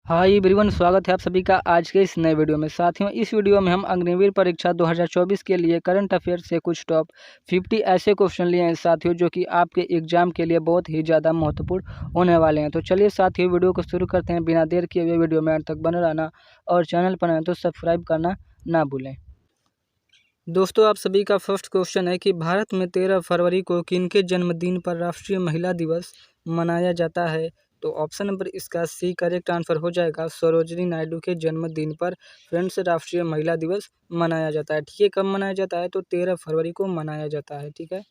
Hi everyone, स्वागत है आप सभी का आज के इस नए वीडियो में। साथियों, इस वीडियो में हम अग्निवीर परीक्षा 2024 के लिए करंट अफेयर से कुछ टॉप 50 ऐसे क्वेश्चन लिए हैं साथियों, जो कि आपके एग्जाम के लिए बहुत ही ज़्यादा महत्वपूर्ण होने वाले हैं। तो चलिए साथियों, वीडियो को शुरू करते हैं। बिना देर किए हुए वीडियो में अंत तक बने रहना और चैनल पर आए तो सब्सक्राइब करना ना भूलें। दोस्तों, आप सभी का फर्स्ट क्वेश्चन है कि भारत में 13 फरवरी को किनके जन्मदिन पर राष्ट्रीय महिला दिवस मनाया जाता है? तो ऑप्शन नंबर इसका सी करेक्ट आंसर हो जाएगा। सरोजिनी नायडू के जन्मदिन पर फ्रेंड्स राष्ट्रीय महिला दिवस मनाया जाता है। ठीक है, कब मनाया जाता है? तो 13 फरवरी को मनाया जाता है। ठीक है,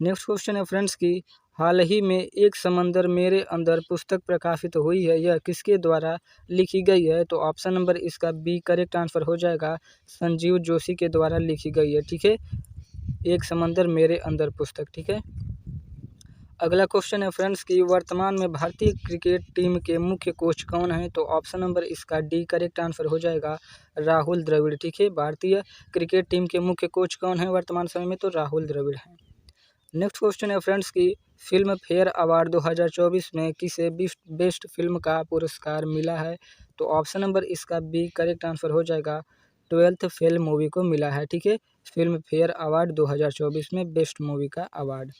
नेक्स्ट क्वेश्चन है फ्रेंड्स की हाल ही में एक समंदर मेरे अंदर पुस्तक प्रकाशित हुई है, यह किसके द्वारा लिखी गई है? तो ऑप्शन नंबर इसका बी करेक्ट आंसर हो जाएगा। संजीव जोशी के द्वारा लिखी गई है। ठीक है, एक समंदर मेरे अंदर पुस्तक। ठीक है, अगला क्वेश्चन है फ्रेंड्स की वर्तमान में भारतीय क्रिकेट टीम के मुख्य कोच कौन है? तो ऑप्शन नंबर इसका डी करेक्ट आंसर हो जाएगा। राहुल द्रविड़। ठीक है, भारतीय क्रिकेट टीम के मुख्य कोच कौन है वर्तमान समय में? तो राहुल द्रविड़ हैं। नेक्स्ट क्वेश्चन है फ्रेंड्स की फिल्म फेयर अवार्ड 2024 में किसे बेस्ट फिल्म का पुरस्कार मिला है? तो ऑप्शन नंबर इसका बी करेक्ट आंसर हो जाएगा। 12th फेल मूवी को मिला है। ठीक है, फिल्म फेयर अवार्ड 2024 में बेस्ट मूवी का अवार्ड।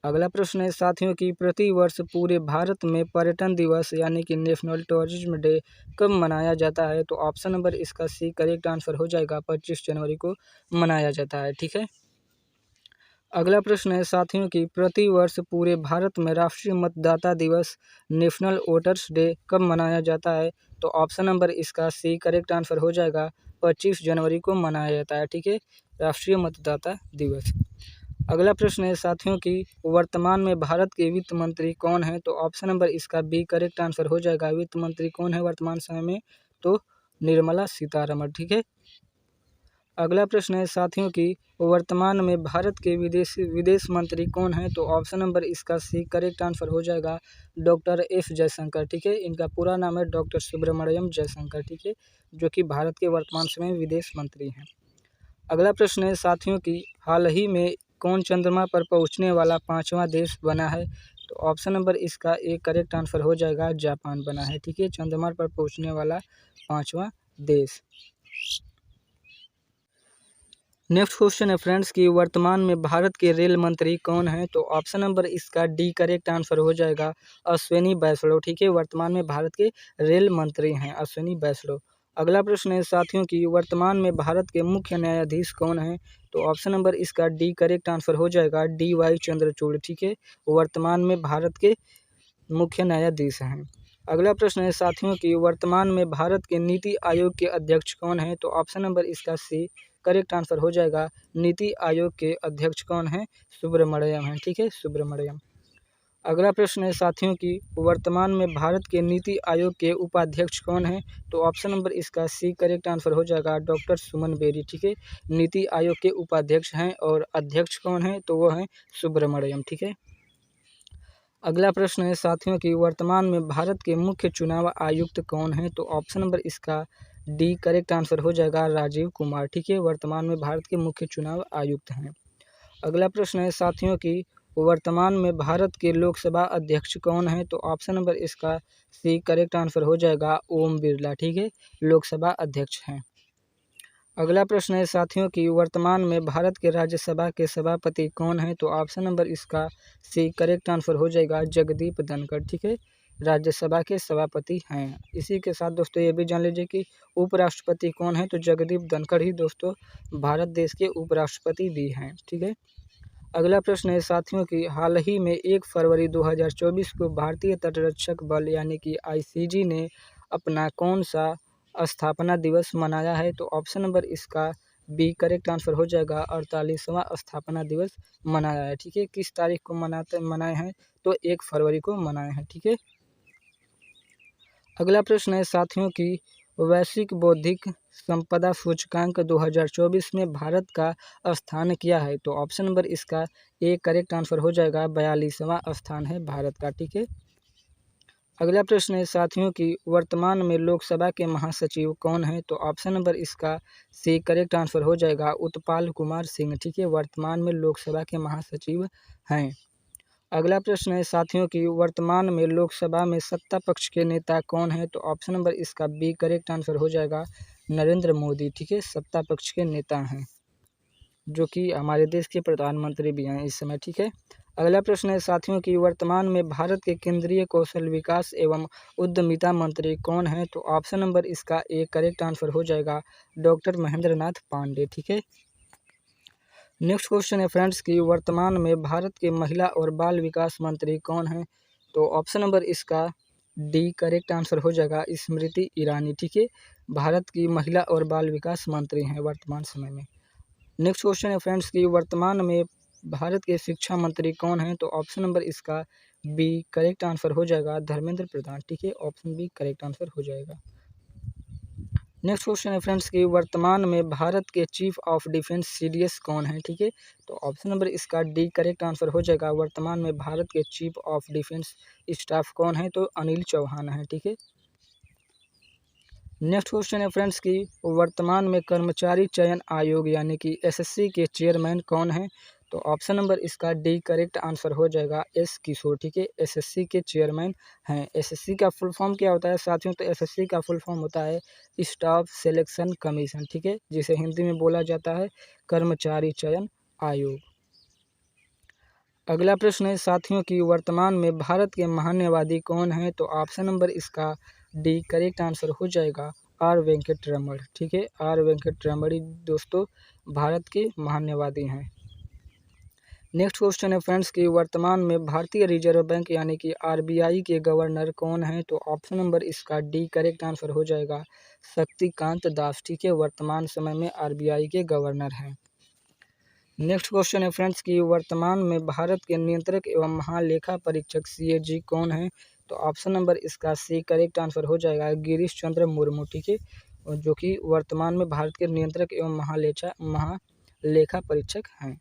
अगला प्रश्न है साथियों की प्रतिवर्ष पूरे भारत में पर्यटन दिवस यानी कि नेशनल टूरिज्म डे कब मनाया जाता है? तो ऑप्शन नंबर इसका सी करेक्ट आंसर हो जाएगा। 25 जनवरी को मनाया जाता है। ठीक है, अगला प्रश्न है साथियों की प्रतिवर्ष पूरे भारत में राष्ट्रीय मतदाता दिवस नेशनल वोटर्स डे कब मनाया जाता है? तो ऑप्शन नंबर इसका सी करेक्ट आंसर हो जाएगा। 25 जनवरी को मनाया जाता है। ठीक है, राष्ट्रीय मतदाता दिवस। अगला प्रश्न है साथियों की वर्तमान में भारत के वित्त मंत्री कौन है? तो ऑप्शन नंबर इसका बी करेक्ट आंसर हो जाएगा। वित्त मंत्री कौन है वर्तमान समय में? तो निर्मला सीतारमण। ठीक है, अगला प्रश्न है साथियों की वर्तमान में भारत के विदेश मंत्री कौन है? तो ऑप्शन नंबर इसका सी करेक्ट आंसर हो जाएगा। Doctor S Jaishankar. ठीक है, इनका पूरा नाम है डॉक्टर सुब्रमण्यम जयशंकर। ठीक है, जो कि भारत के वर्तमान समय विदेश मंत्री हैं। अगला प्रश्न है साथियों की हाल ही में कौन चंद्रमा पर पहुंचने वाला 5वां देश बना है? तो ऑप्शन नंबर इसका एक करेक्ट आंसर हो जाएगा। जापान बना है। ठीक है, चंद्रमा पर पहुंचने वाला 5वां देश। नेक्स्ट क्वेश्चन है फ्रेंड्स की वर्तमान में भारत के रेल मंत्री कौन है? तो ऑप्शन नंबर इसका डी करेक्ट आंसर हो जाएगा। अश्विनी वैष्णव। ठीक है, वर्तमान में भारत के रेल मंत्री हैं अश्विनी वैष्णव। अगला प्रश्न है साथियों की वर्तमान में भारत के मुख्य न्यायाधीश कौन है? तो ऑप्शन नंबर इसका डी करेक्ट आंसर हो जाएगा। D Y Chandrachud. ठीक है, वर्तमान में भारत के मुख्य न्यायाधीश हैं। अगला प्रश्न है साथियों की वर्तमान में भारत के नीति आयोग के अध्यक्ष कौन है? तो ऑप्शन नंबर इसका सी करेक्ट आंसर हो जाएगा। नीति आयोग के अध्यक्ष कौन है? सुब्रमण्यम है। ठीक है, सुब्रमण्यम। अगला प्रश्न है साथियों की वर्तमान में भारत के नीति आयोग के उपाध्यक्ष कौन है? तो ऑप्शन नंबर इसका सी करेक्ट आंसर हो जाएगा। डॉक्टर सुमन बेरी। ठीक है, नीति आयोग के उपाध्यक्ष हैं और अध्यक्ष कौन है? तो वो हैं सुब्रमण्यम। ठीक है, अगला प्रश्न है साथियों की वर्तमान में भारत के मुख्य चुनाव आयुक्त कौन है? तो ऑप्शन नंबर इसका डी करेक्ट आंसर हो जाएगा। राजीव कुमार। ठीक है, वर्तमान में भारत के मुख्य चुनाव आयुक्त हैं। अगला प्रश्न है साथियों की वर्तमान में भारत के लोकसभा अध्यक्ष कौन है? तो ऑप्शन नंबर इसका सी करेक्ट आंसर हो जाएगा। ओम बिरला। ठीक है, लोकसभा अध्यक्ष हैं। अगला प्रश्न है साथियों की वर्तमान में भारत के राज्यसभा के सभापति कौन है? तो ऑप्शन नंबर इसका सी करेक्ट आंसर हो जाएगा। जगदीप धनखड़। ठीक है, राज्यसभा के सभापति हैं। इसी के साथ दोस्तों ये भी जान लीजिए कि उपराष्ट्रपति कौन है? तो जगदीप धनखड़ ही दोस्तों भारत देश के उपराष्ट्रपति भी हैं। ठीक है, अगला प्रश्न है साथियों की हाल ही में 1 फरवरी 2024 को भारतीय तटरक्षक बल यानी कि आईसीजी ने अपना कौन सा स्थापना दिवस मनाया है? तो ऑप्शन नंबर इसका बी करेक्ट आंसर हो जाएगा। 48वां स्थापना दिवस मनाया है। ठीक है, किस तारीख को मनाए हैं? तो 1 फरवरी को मनाए हैं। ठीक है, अगला प्रश्न है साथियों की वैश्विक बौद्धिक संपदा सूचकांक 2024 में भारत का स्थान क्या है? तो ऑप्शन नंबर इसका ए करेक्ट आंसर हो जाएगा। 42वां स्थान है भारत का। ठीक है, अगला प्रश्न है साथियों की वर्तमान में लोकसभा के महासचिव कौन है? तो ऑप्शन नंबर इसका सी करेक्ट आंसर हो जाएगा। उत्पल कुमार सिंह। ठीक है, वर्तमान में लोकसभा के महासचिव हैं। अगला प्रश्न है साथियों की वर्तमान में लोकसभा में सत्ता पक्ष के नेता कौन है? तो ऑप्शन नंबर इसका बी करेक्ट आंसर हो जाएगा, नरेंद्र मोदी। ठीक है, सत्ता पक्ष के नेता हैं, जो कि हमारे देश के प्रधानमंत्री भी हैं इस समय। ठीक है, अगला प्रश्न है साथियों की वर्तमान में भारत के केंद्रीय कौशल विकास एवं उद्यमिता मंत्री कौन है? तो ऑप्शन नंबर इसका ए करेक्ट आंसर हो जाएगा, डॉक्टर महेंद्र नाथ पांडे। ठीक है, नेक्स्ट क्वेश्चन है फ्रेंड्स की वर्तमान में भारत के महिला और बाल विकास मंत्री कौन है? तो ऑप्शन नंबर इसका डी करेक्ट आंसर हो जाएगा, स्मृति ईरानी। ठीक है, भारत की महिला और बाल विकास मंत्री हैं वर्तमान समय में। नेक्स्ट क्वेश्चन है फ्रेंड्स की वर्तमान में भारत के शिक्षा मंत्री कौन है? तो ऑप्शन नंबर इसका बी करेक्ट आंसर हो जाएगा, धर्मेंद्र प्रधान। ठीक है, ऑप्शन बी करेक्ट आंसर हो जाएगा। नेक्स्ट क्वेश्चन है फ्रेंड्स की वर्तमान में भारत के चीफ ऑफ डिफेंस सीडीएस कौन है? ठीक है, तो ऑप्शन नंबर इसका डी करेक्ट आंसर हो जाएगा, वर्तमान में भारत के चीफ ऑफ डिफेंस स्टाफ कौन है? तो अनिल चौहान है। ठीक है, नेक्स्ट क्वेश्चन है फ्रेंड्स की वर्तमान में कर्मचारी चयन आयोग यानी कि एसएससी के चेयरमैन कौन है? तो ऑप्शन नंबर इसका डी करेक्ट आंसर हो जाएगा, एस किशोर। ठीक है, एसएससी के चेयरमैन हैं। एसएससी का फुल फॉर्म क्या होता है साथियों? तो एसएससी का फुल फॉर्म होता है स्टाफ सिलेक्शन कमीशन। ठीक है, जिसे हिंदी में बोला जाता है कर्मचारी चयन आयोग। अगला प्रश्न है साथियों की वर्तमान में भारत के महान्यवादी कौन है? तो ऑप्शन नंबर इसका डी करेक्ट आंसर हो जाएगा, आर वेंकटरमण। ठीक है, आर वेंकटरमण दोस्तों भारत के महान्यवादी हैं। नेक्स्ट क्वेश्चन है फ्रेंड्स की वर्तमान में भारतीय रिजर्व बैंक यानी कि आरबीआई के गवर्नर कौन है? तो ऑप्शन नंबर इसका डी करेक्ट आंसर हो जाएगा, शक्तिकांत दास। ठीक है, वर्तमान समय में आरबीआई के गवर्नर हैं। नेक्स्ट क्वेश्चन है फ्रेंड्स की वर्तमान में भारत के नियंत्रक एवं महालेखा परीक्षक सीएजी कौन है? तो ऑप्शन नंबर इसका सी करेक्ट आंसर हो जाएगा, गिरीश चंद्र मुर्मू। ठीक है, जो कि वर्तमान में भारत के नियंत्रक एवं महालेखा परीक्षक हैं।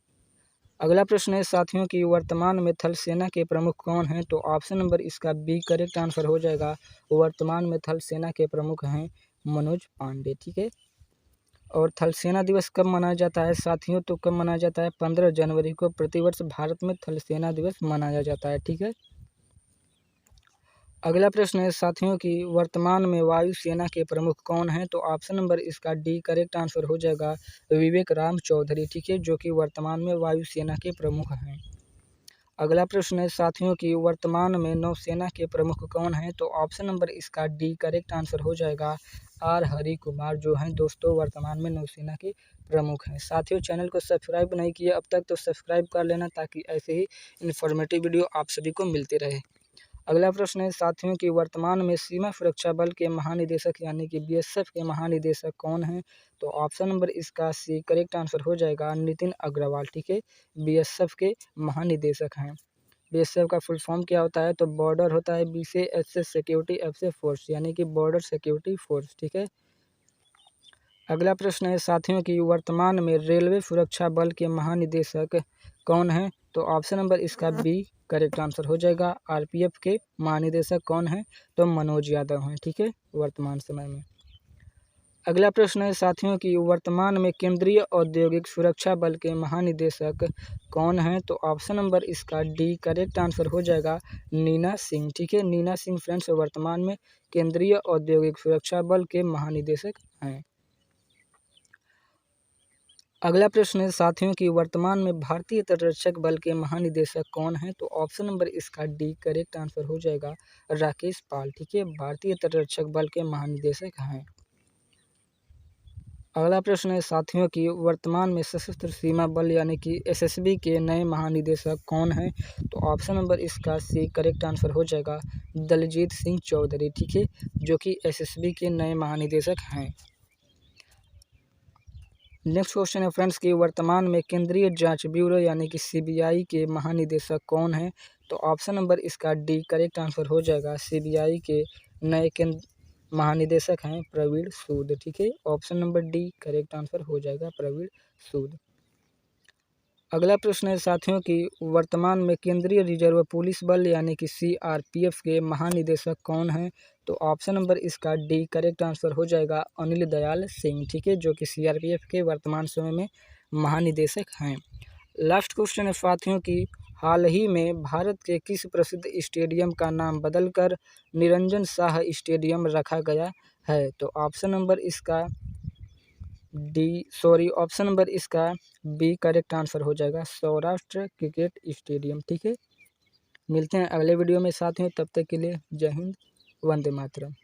अगला प्रश्न है साथियों की वर्तमान में थल सेना के प्रमुख कौन हैं? तो ऑप्शन नंबर इसका बी करेक्ट आंसर हो जाएगा, वर्तमान में थल सेना के प्रमुख हैं मनोज पांडे। ठीक है, और थल सेना दिवस कब मनाया जाता है साथियों? तो कब मनाया जाता है? 15 जनवरी को प्रतिवर्ष भारत में थल सेना दिवस मनाया जाता है। ठीक है, अगला प्रश्न है साथियों की वर्तमान में वायुसेना के प्रमुख कौन हैं? तो ऑप्शन नंबर इसका डी करेक्ट आंसर हो जाएगा, विवेक राम चौधरी। ठीक है, जो कि वर्तमान में वायुसेना के प्रमुख हैं। अगला प्रश्न है साथियों की वर्तमान में नौसेना के प्रमुख कौन हैं? तो ऑप्शन नंबर इसका डी करेक्ट आंसर हो जाएगा, आर हरि कुमार, जो हैं दोस्तों वर्तमान में नौसेना के प्रमुख हैं। साथियों चैनल को सब्सक्राइब नहीं किया अब तक तो सब्सक्राइब कर लेना, ताकि ऐसे ही इन्फॉर्मेटिव वीडियो आप सभी को मिलते रहे। अगला प्रश्न है साथियों की वर्तमान में सीमा सुरक्षा बल के महानिदेशक यानी कि बीएसएफ के महानिदेशक कौन हैं? तो ऑप्शन नंबर इसका सी करेक्ट आंसर हो जाएगा, नितिन अग्रवाल। ठीक है, बीएसएफ के महानिदेशक हैं। बीएसएफ का फुल फॉर्म क्या होता है? तो बॉर्डर होता है, बी से एस से सिक्योरिटी, एफ से फोर्स, यानी कि बॉर्डर सिक्योरिटी फोर्स। ठीक है, अगला प्रश्न है साथियों की वर्तमान में रेलवे सुरक्षा बल के महानिदेशक कौन हैं? तो ऑप्शन नंबर इसका बी करेक्ट आंसर हो जाएगा, आरपीएफ के महानिदेशक कौन है? तो मनोज यादव हैं। ठीक है, वर्तमान समय में। अगला प्रश्न है साथियों की वर्तमान में केंद्रीय औद्योगिक सुरक्षा बल के महानिदेशक कौन हैं? तो ऑप्शन नंबर इसका डी करेक्ट आंसर हो जाएगा, नीना सिंह। ठीक है, नीना सिंह फ्रेंड्स वर्तमान में केंद्रीय औद्योगिक सुरक्षा बल के महानिदेशक हैं। अगला प्रश्न है साथियों की वर्तमान में भारतीय तटरक्षक बल के महानिदेशक कौन हैं? तो ऑप्शन नंबर इसका डी करेक्ट आंसर हो जाएगा, राकेश पाल। ठीक है, भारतीय तटरक्षक बल के महानिदेशक हैं। अगला प्रश्न है साथियों की वर्तमान में सशस्त्र सीमा बल यानी कि एसएसबी के नए महानिदेशक कौन हैं? तो ऑप्शन नंबर इसका सी करेक्ट आंसर हो जाएगा, दलजीत सिंह चौधरी। ठीक है, जो कि एसएसबी के नए महानिदेशक हैं। नेक्स्ट क्वेश्चन है फ्रेंड्स की वर्तमान में केंद्रीय जांच ब्यूरो यानी कि सीबीआई के महानिदेशक कौन हैं? तो ऑप्शन नंबर इसका डी करेक्ट आंसर हो जाएगा, सीबीआई के नए महानिदेशक हैं प्रवीण सूद। ठीक है, option number D correct answer हो जाएगा, प्रवीण सूद। अगला प्रश्न है साथियों की वर्तमान में केंद्रीय रिजर्व पुलिस बल यानी कि सीआरपीएफ के महानिदेशक कौन हैं? तो ऑप्शन नंबर इसका डी करेक्ट आंसर हो जाएगा, अनिल दयाल सिंह। ठीक है, जो कि सीआरपीएफ के वर्तमान समय में महानिदेशक हैं। लास्ट क्वेश्चन है साथियों की हाल ही में भारत के किस प्रसिद्ध स्टेडियम का नाम बदलकर निरंजन शाह स्टेडियम रखा गया है? तो ऑप्शन नंबर इसका बी करेक्ट आंसर हो जाएगा, सौराष्ट्र क्रिकेट स्टेडियम। ठीक है, मिलते हैं अगले वीडियो में साथियों, तब तक के लिए जय हिंद, वंदे मातरम।